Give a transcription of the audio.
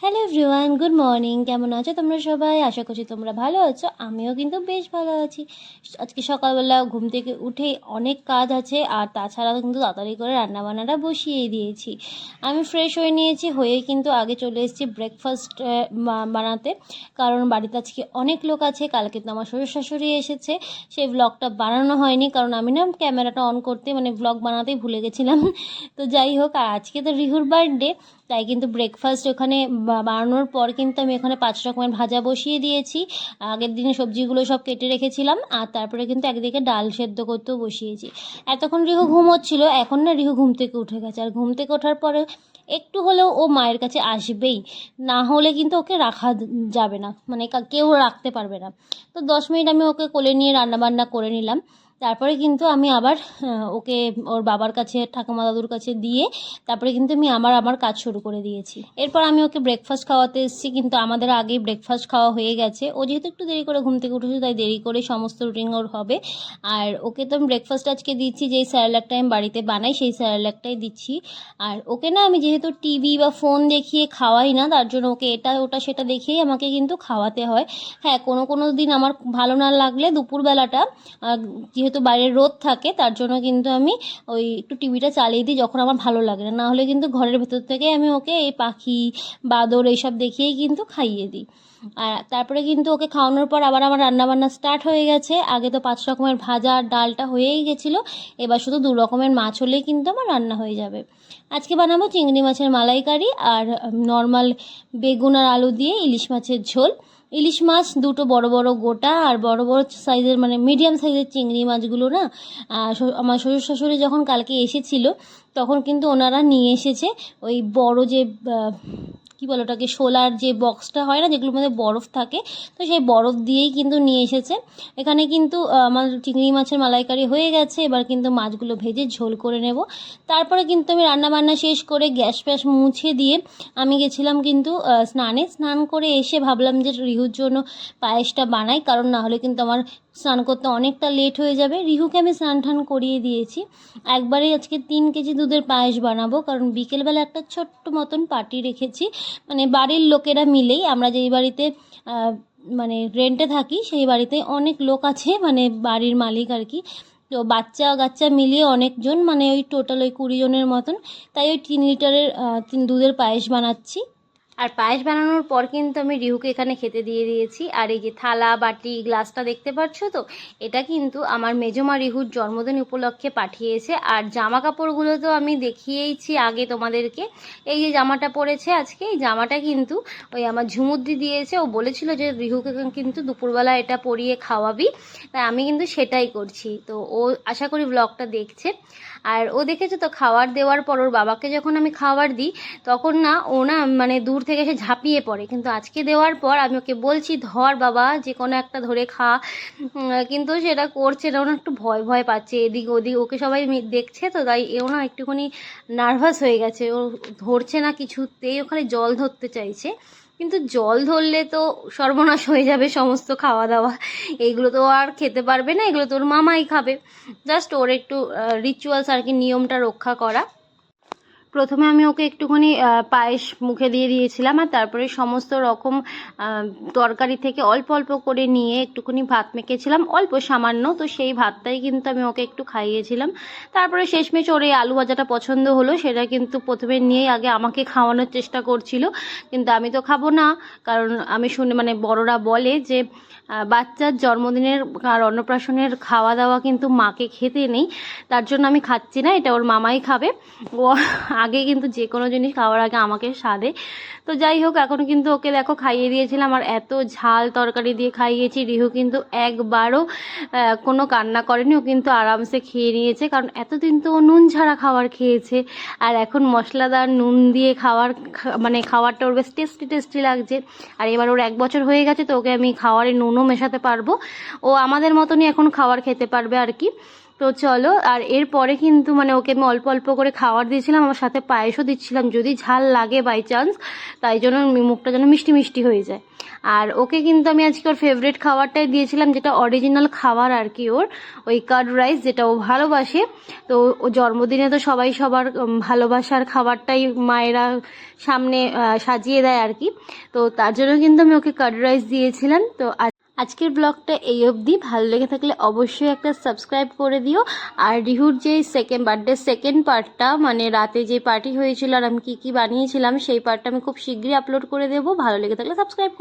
Hello everyone, good morning. কেমন আছো তোমরা সবাই? আশা করছি তোমরা ভালো আছো। আমিও কিন্তু বেশ ভালো আছি। আজকে সকালবেলা ঘুম থেকে উঠেই অনেক কাজ আছে, আর তাছাড়াও কিন্তু তাড়াতাড়ি করে রান্নাবান্নাটা বসিয়ে দিয়েছি। আমি ফ্রেশ হয়ে নিয়েছি, হয়ে কিন্তু আগে চলে এসেছি ব্রেকফাস্ট বানাতে, কারণ বাড়িতে আজকে অনেক লোক আছে। কালকে তো আমার শ্বশুর শাশুড়ি এসেছে, সেই ব্লগটা বানানো হয়নি, কারণ আমি না ক্যামেরাটা অন করতে ব্লগ বানাতেই ভুলে গেছিলাম। তো যাই হোক, আর আজকে তো রিহুর বার্থডে, তাই কিন্তু ব্রেকফাস্ট ওখানে বানানোর পর কিন্তু আমি ওখানে 5 রকমের ভাজা বসিয়ে দিয়েছি। আগের দিনে সবজিগুলো সব কেটে রেখেছিলাম, আর তারপরে কিন্তু একদিকে ডাল সেদ্ধ করতেও বসিয়েছি। এতক্ষণ রিহু ঘুমোচ্ছিল, এখন না রিহু ঘুম থেকে উঠে গেছে, আর ঘুম থেকে ওঠার পরে একটু হলেও ও মায়ের কাছে আসবেই, না হলে কিন্তু ওকে রাখা যাবে না, কেউ রাখতে পারবে না। তো 10 মিনিট আমি ওকে কোলে নিয়ে রান্নাবান্না করে নিলাম। তারপরে কিন্তু আমি আবার ওকে ওর বাবার কাছে, ঠাকুমা দাদুর কাছে দিয়ে তারপরে কিন্তু আমি আমার কাজ শুরু করে দিয়েছি। এরপর আমি ওকে ব্রেকফাস্ট খাওয়াতে এসেছি, কিন্তু আমাদের আগেই ব্রেকফাস্ট খাওয়া হয়ে গেছে। ও যেহেতু একটু দেরি করে ঘুম থেকে উঠেছে, তাই দেরি করে সমস্ত রুটিন ওর হবে। আর ওকে তো আমি ব্রেকফাস্ট আজকে দিচ্ছি, যেই স্যারেলাকটা আমি বাড়িতে বানাই সেই স্যারেলাকটাই দিচ্ছি। আর ওকে না আমি যেহেতু টিভি বা ফোন দেখিয়ে খাওয়াই না, তার জন্য ওকে এটা ওটা সেটা দেখেই আমাকে কিন্তু খাওয়াতে হয়। হ্যাঁ, কোনো দিন আমার ভালো না লাগলে দুপুরবেলাটা, যেহেতু বাইরে রোদ থাকে, তার জন্য কিন্তু আমি ওই একটু টিভিটা চালিয়ে দিই যখন আমার ভালো লাগে না। না হলে কিন্তু ঘরের ভেতর থেকে আমি ওকে এই পাখি, বাদর এইসব দেখিয়েই কিন্তু খাইয়ে দিই। আর তারপরে কিন্তু ওকে খাওয়ানোর পর আবার আমার রান্নাবান্না স্টার্ট হয়ে গেছে। আগে তো 5 রকমের ভাজা আর ডালটা হয়েই গেছিলো, এবার শুধু 2 রকমের মাছ হলেই কিন্তু আমার রান্না হয়ে যাবে। আজকে বানাবো চিংড়ি মাছের মালাইকারি, আর নর্মাল বেগুন আর আলু দিয়ে ইলিশ মাছের ঝোল। ইলিশ মাছ দুটো বড় বড় গোটা, আর বড় বড় সাইজের মিডিয়াম সাইজের চিংড়ি মাছগুলো না, আমার শ্বশুর শাশুড়ি যখন কালকে এসেছিলো তখন কিন্তু ওনারা নিয়ে এসেছে ওই বড় যে কী বলে ওটাকে, শোলার যে বক্সটা হয় না, যেগুলোর মধ্যে বরফ থাকে, তো সেই বরফ দিয়েই কিন্তু নিয়ে এসেছে। এখানে কিন্তু আমার চিংড়ি মাছের মালাইকারি হয়ে গেছে। এবার কিন্তু মাছগুলো ভেজে ঝোল করে নেব। তারপরে কিন্তু আমি রান্নাবান্না শেষ করে গ্যাস ফ্যাস মুছে দিয়ে আমি গেছিলাম কিন্তু স্নান করে এসে ভাবলাম যে রিহুর জন্য পায়েসটা বানাই, কারণ না হলে কিন্তু আমার স্নান করতে অনেকটা লেট হয়ে যাবে। রিহুকে আমি স্নান টান করিয়ে দিয়েছি। একবারেই আজকে 3 কেজি দুধের পায়েস বানাবো, কারণ বিকেলবেলা একটা ছোট্ট মতন পার্টি রেখেছি। বাড়ির লোকেরা মিলেই, আমরা যেই বাড়িতে রেন্টে থাকি সেই বাড়িতে অনেক লোক আছে, বাড়ির মালিক আর কি। তো বাচ্চা কাচ্চা মিলিয়ে অনেকজন, ওই টোটাল ওই 20 জনের মতন। তাই ওই 3 লিটারের দুধের পায়েস বানাচ্ছি। আর পায়েস বানানোর পর কিন্তু আমি রিহুকে এখানে খেতে দিয়ে দিয়েছি। আর এই যে থালা বাটি গ্লাসটা দেখতে পাচ্ছ তো, এটা কিন্তু আমার মেজমা রিহুর জন্মদিন উপলক্ষে পাঠিয়েছে। আর জামা কাপড়গুলো তো আমি দেখিয়েইছি আগে তোমাদেরকে। এই যে জামাটা পরেছে আজকে, এই জামাটা কিন্তু ওই আমার ঝুমুদ্দি দিয়েছে। ও বলেছিল যে রিহুকে কিন্তু দুপুরবেলা এটা পরিয়ে খাওয়াবি, তাই আমি কিন্তু সেটাই করছি। তো ও আশা করি ব্লগটা দেখছে। আর ও দেখেছে তো, খাবার দেওয়ার পর ওর বাবাকে যখন আমি খাবার দিই তখন না ও না দূর থেকে এসে ঝাঁপিয়ে পড়ে, কিন্তু আজকে দেওয়ার পর আমি ওকে বলছি ধর বাবা, যে কোনো একটা ধরে খা, কিন্তু সেটা করছে না। ও না একটু ভয় ভয় পাচ্ছে, এদিক ওদিক, ওকে সবাই দেখছে তো, তাই এও না একটুখানি নার্ভাস হয়ে গেছে। ও ধরছে না কিছুতেই, ওখানে জল ধরতে চাইছে, কিন্তু জল ধরলে তো সর্বনাশ হয়ে যাবে সমস্ত খাওয়া দাওয়া। এইগুলো তো আর খেতে পারবে না, এগুলো তোর মামাই খাবে। জাস্ট ওর একটু রিচুয়ালস আর কি, নিয়মটা রক্ষা করা। প্রথমে আমি ওকে একটুখানি পায়েস মুখে দিয়ে দিয়েছিলাম, আর তারপরে সমস্ত রকম তরকারি থেকে অল্প অল্প করে নিয়ে একটুখানি ভাত মেখেছিলাম, অল্প সামান্য। তো সেই ভাতটাই কিন্তু আমি ওকে একটু খাইয়েছিলাম। তারপরে শেষমেশ ওর এই আলু ভাজাটা পছন্দ হলো, সেটা কিন্তু প্রথমে নিয়েই আগে আমাকে খাওয়ানোর চেষ্টা করছিল, কিন্তু আমি তো খাবো না। কারণ আমি বড়রা বলে যে বাচ্চার জন্মদিনের আর অন্নপ্রাশনের খাওয়া দাওয়া কিন্তু মাকে খেতে নেই, তার জন্য আমি খাচ্ছি না, এটা ওর মামাই খাবে। ও আগে কিন্তু যে কোনো জিনিস খাওয়ার আগে আমাকে সাধে। তো যাই হোক, এখন কিন্তু ওকে দেখো খাইয়ে দিয়েছিলাম, আর এত ঝাল তরকারি দিয়ে খাইয়েছি। রিহু কিন্তু একবারও কোনো কান্না করেনি, ও কিন্তু আরামসে খেয়ে নিয়েছে, কারণ এতদিন তো ও নুন ছাড়া খাবার খেয়েছে, আর এখন মশলাদার নুন দিয়ে খাবারটা ওর বেশ টেস্টি লাগছে। আর এবার ওর 1 বছর হয়ে গেছে, তো ওকে আমি খাওয়ারে নুনও মেশাতে পারবো, ও আমাদের মতনই এখন খাবার খেতে পারবে আর কি। তো চলো, আর এরপরে কিন্তু ওকে আমি অল্প অল্প করে খাবার দিয়েছিলাম, আমার সাথে পায়েসও দিচ্ছিলাম, যদি ঝাল লাগে বাই চান্স, তাই জন্য মুখটা যেন মিষ্টি মিষ্টি হয়ে যায়। আর ওকে কিন্তু আমি আজকে ওর ফেভারিট খাবারটাই দিয়েছিলাম, যেটা অরিজিনাল খাবার আর কি, ওর ওই কার্ড রাইস, যেটা ও ভালোবাসে। তো ও জন্মদিনে তো সবাই সবার ভালোবাসার খাবারটাই মায়েরা সামনে সাজিয়ে দেয় আর কি। তো তার জন্য কিন্তু আমি ওকে কার্ড রাইস দিয়েছিলাম। তো আজকের ব্লগটা এই অবধি। ভালো লেগে থাকলে অবশ্যই একটা সাবস্ক্রাইব করে দিও। আর রিহুর যে বার্থডে সেকেন্ড পার্টটা, মানে রাতে যে পার্টি হয়েছিল আর আমি কী কী বানিয়েছিলাম, সেই পার্টটা আমি খুব শীঘ্রই আপলোড করে দেবো। ভালো লেগে থাকলে সাবস্ক্রাইব